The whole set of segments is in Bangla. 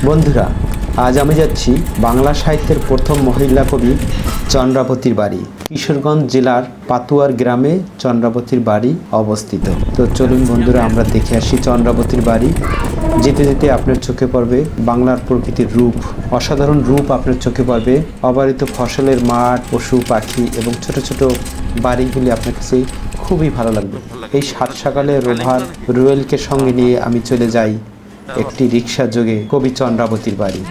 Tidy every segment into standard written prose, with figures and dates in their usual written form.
বন্ধুরা, আজ আমি যাচ্ছি বাংলা সাহিত্যের প্রথম মহিলা কবি চন্দ্রাবতীর বাড়ি। কিশোরগঞ্জ জেলার পাতুয়ার গ্রামে চন্দ্রাবতীর বাড়ি অবস্থিত। তো চলুন বন্ধুরা, আমরা দেখে আসি চন্দ্রাবতীর বাড়ি। যেতে যেতে আপনার চোখে পড়বে বাংলার প্রকৃতির রূপ, অসাধারণ রূপ আপনার চোখে পড়বে। অবারিত ফসলের মাঠ, পশু পাখি এবং ছোট ছোট বাড়িগুলি আপনার কাছে খুবই ভালো লাগবে। এই সাত সকালে রোভার রুয়েলকে সঙ্গে নিয়ে আমি চলে যাই একটি রিক্সা যোগে কবি চন্দ্রাবতীর বাড়ি।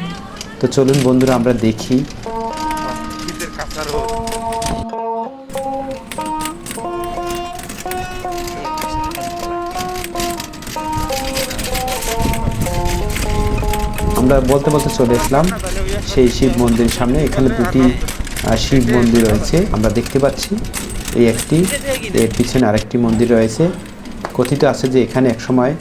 তো চলুন বন্ধুরা, আমরা দেখি। আমরা বলতে বলতে চলে আসলাম সেই শিব মন্দিরের সামনে। এখানে দুটি শিব মন্দির রয়েছে আমরা দেখতে পাচ্ছি। এই একটি, এর পিছনে আরেকটি মন্দির রয়েছে। কথিত আছে যে এখানে একসময়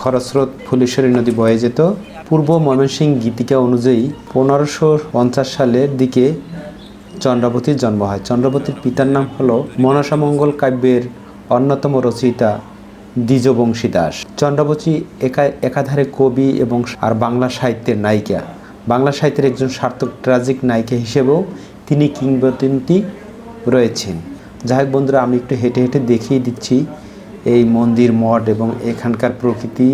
খরস্রোত ফুলেশ্বরী নদী বয়ে যেত। পূর্ব ময়মনসিংহ গীতিকা অনুযায়ী 1550 সালের দিকে চন্দ্রাবতীর জন্ম হয়। চন্দ্রাবতীর পিতার নাম হলো মনসামঙ্গল কাব্যের অন্যতম রচয়িতা দ্বিজবংশী দাস। চন্দ্রাবতী একাধারে কবি এবং আর বাংলা সাহিত্যের নায়িকা। বাংলা সাহিত্যের একজন সার্থক ট্র্যাজিক নায়িকা হিসেবেও তিনি কিংবদন্তি রয়েছেন। যাই হোক বন্ধুরা, আমি একটু হেঁটে হেঁটে দেখিয়ে দিচ্ছি এই মন্দির, মঠ এবং এখানকার প্রকৃতি।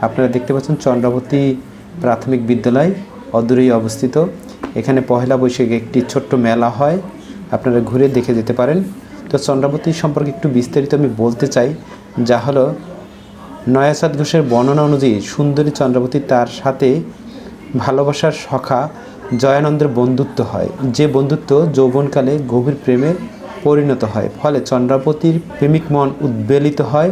আপনারা দেখতে পাচ্ছেন চন্দ্রাবতী প্রাথমিক বিদ্যালয় অদূরেই অবস্থিত। এখানে পহেলা বৈশাখে একটি ছোট্ট মেলা হয়, আপনারা ঘুরে দেখে যেতে পারেন। তো চন্দ্রাবতী সম্পর্কে একটু বিস্তারিত আমি বলতে চাই, যা হলো নয়াচাঁদ ঘোষের বর্ণনা অনুযায়ী সুন্দরী চন্দ্রাবতী তার সাথে ভালোবাসার সখা জয়ানন্দের বন্ধুত্ব হয়, যে বন্ধুত্ব যৌবনকালে গভীর প্রেমে পরিণত হয়। ফলে চন্দ্রাবতীর প্রেমিক মন উদ্বেলিত হয়।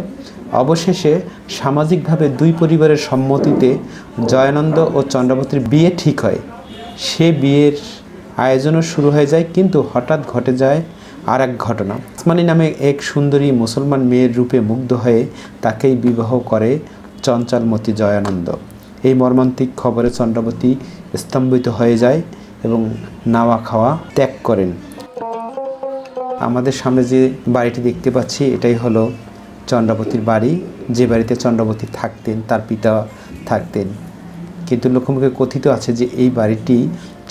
অবশেষে সামাজিকভাবে দুই পরিবারের সম্মতিতে জয়ানন্দ ও চন্দ্রাবতীর বিয়ে ঠিক হয়। সে বিয়ের আয়োজনও শুরু হয়ে যায়, কিন্তু হঠাৎ ঘটে যায় আর এক ঘটনা। আসমানি নামে এক সুন্দরী মুসলমান মেয়ের রূপে মুগ্ধ হয়ে তাকেই বিবাহ করে চঞ্চলমতি জয়ানন্দ। এই মর্মান্তিক খবরে চন্দ্রাবতী স্তম্ভিত হয়ে যায় এবং নাওয়া খাওয়া ত্যাগ করেন। আমাদের সামনে যে বাড়িটি দেখতে পাচ্ছি, এটাই হলো চন্দ্রাবতীর বাড়ি। যে বাড়িতে চন্দ্রাবতী থাকতেন, তার পিতা থাকতেন। কিন্তু লোকমুখে কথিত আছে যে এই বাড়িটি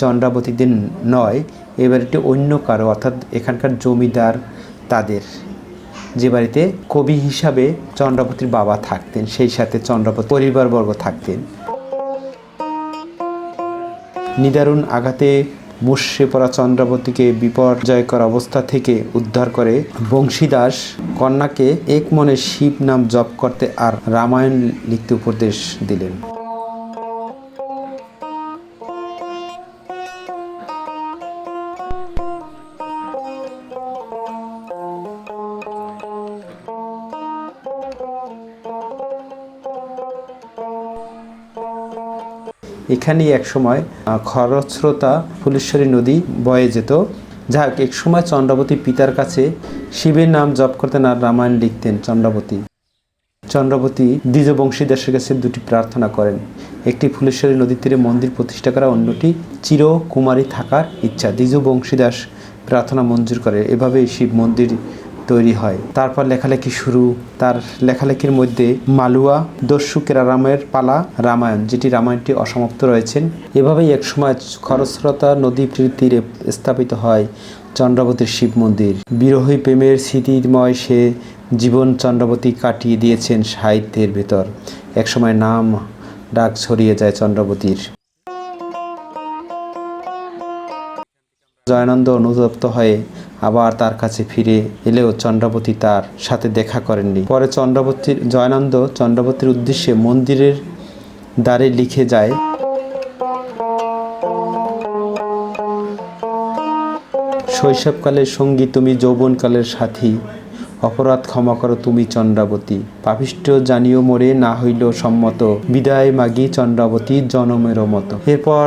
চন্দ্রাবতীদের নয়, এই বাড়িটি অন্য কারো, অর্থাৎ এখানকার জমিদার তাদের। যে বাড়িতে কবি হিসাবে চন্দ্রাবতীর বাবা থাকতেন, সেই সাথে চন্দ্রাবতী পরিবারবর্গ থাকতেন। নিদারুণ আঘাতে মুষড়ে পড়া চন্দ্রাবতীকে বিপর্যয়কর অবস্থা থেকে উদ্ধার করে বংশীদাস কন্যাকে এক মনে শিব নাম জপ করতে আর রামায়ণ লিখতে উপদেশ দিলেন। এখানেই একসময় খরস্রোতা ফুলেশ্বরী নদী বয়ে যেত। যাই হোক, এক সময় চন্দ্রাবতী পিতার কাছে শিবের নাম জপ করতেন আর রামায়ণ লিখতেন। চন্দ্রাবতী দ্বিজবংশীদাসের কাছে দুটি প্রার্থনা করেন। একটি ফুলেশ্বরী নদীর তীরে মন্দির প্রতিষ্ঠা করা, অন্যটি চিরকুমারী থাকার ইচ্ছা। দ্বিজবংশীদাস প্রার্থনা মঞ্জুর করে। এভাবেই শিব মন্দির তৈরি হয়। তারপর লেখালেখি শুরু। তার লেখালেখির মধ্যে মালুয়া, দস্যু কেরারামের পালা, রামায়ণ, যেটি রামায়ণটি অসমাপ্ত রয়েছেন। এভাবেই একসময় খরস্রোতা নদীর তীরে স্থাপিত হয় চন্দ্রাবতীর শিব মন্দির। বিরহী প্রেমের স্মৃতিময় সে জীবন চন্দ্রাবতী কাটিয়ে দিয়েছেন সাহিত্যের ভেতর। একসময় নাম ডাক ছড়িয়ে যায় চন্দ্রাবতীর। জয়ানন্দ অনুতপ্ত হয়ে আবার তার কাছে ফিরে এলেও চন্দ্রাবতী তার সাথে দেখা করেননি। পরে জয়ানন্দ চন্দ্রাবতীর উদ্দেশ্যে মন্দিরের দ্বারে লিখে যায়, শৈশবকালের সঙ্গী তুমি, যৌবনকালের সাথী, অপরাধ ক্ষমা করো তুমি চন্দ্রাবতী, পাপিষ্ঠ জানিও মোরে না হইল সম্মত, বিদায় মাগি চন্দ্রাবতী জনমেরও মতো। এরপর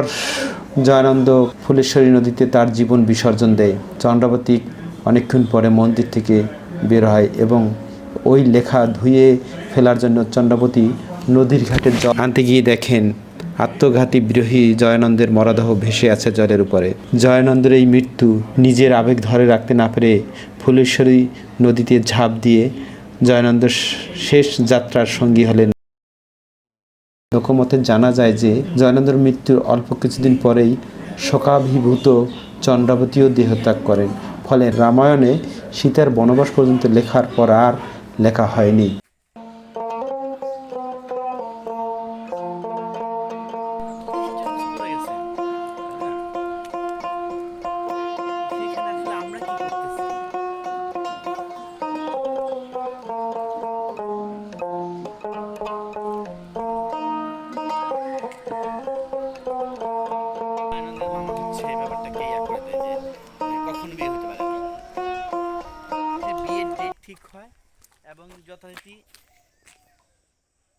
জয়ানন্দ ফুলেশ্বরী নদীতে তার জীবন বিসর্জন দেয়। চন্দ্রাবতী অনেকক্ষণ পরে মন্দির থেকে বের হয় এবং ওই লেখা ধুয়ে ফেলার জন্য চন্দ্রাবতী নদীর ঘাটে জল আনতে গিয়ে দেখেন আত্মঘাতী বিরোহী জয়ানন্দের মরদেহ ভেসে আছে জলের উপরে। জয়ানন্দের এই মৃত্যু নিজের আবেগ ধরে রাখতে না পেরে ফুলেশ্বরী নদীতে ঝাঁপ দিয়ে জয়ানন্দ শেষ যাত্রার সঙ্গী হলেন। লোকমতে জানা যায় যে জয়ানন্দের মৃত্যুর অল্প কিছুদিন পরেই শোকাভিভূত চন্দ্রাবতীও দেহত্যাগ করেন। ফলে রামায়ণে সীতার বনবাস পর্যন্ত লেখার পর আর লেখা হয়নি।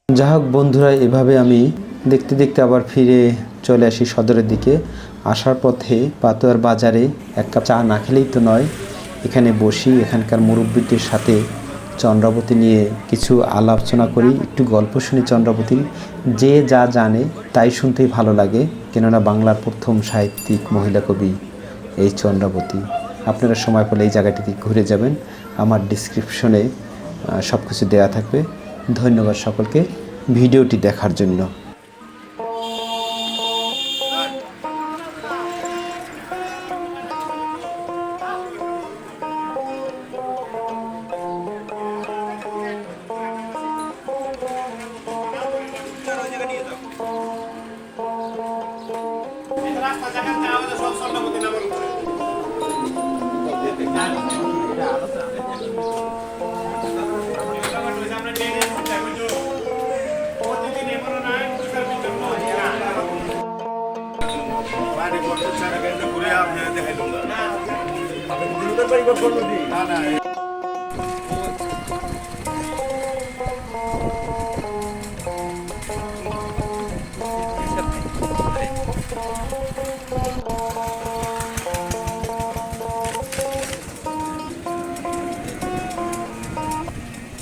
যা হোক বন্ধুরা, এভাবে আমি দেখতে দেখতে আবার ফিরে চলে আসি সদরের দিকে। আসার পথে পাতুয়ার বাজারে এক কাপ চা না খেলেই তো নয়, এখানে বসি, এখানকার মুরব্বীদের সাথে চন্দ্রাবতী নিয়ে কিছু আলোচনা করি, একটু গল্প শুনি চন্দ্রাবতীর। যে যা জানে তাই শুনতেই ভালো লাগে, কেননা বাংলার প্রথম সাহিত্যিক মহিলা কবি এই চন্দ্রাবতী। আপনারা সময় পেলে এই জায়গাটিতে ঘুরে যাবেন, আমার ডিসক্রিপশনে সব কিছু দেওয়া থাকবে। ধন্যবাদ সকলকে ভিডিওটি দেখার জন্য।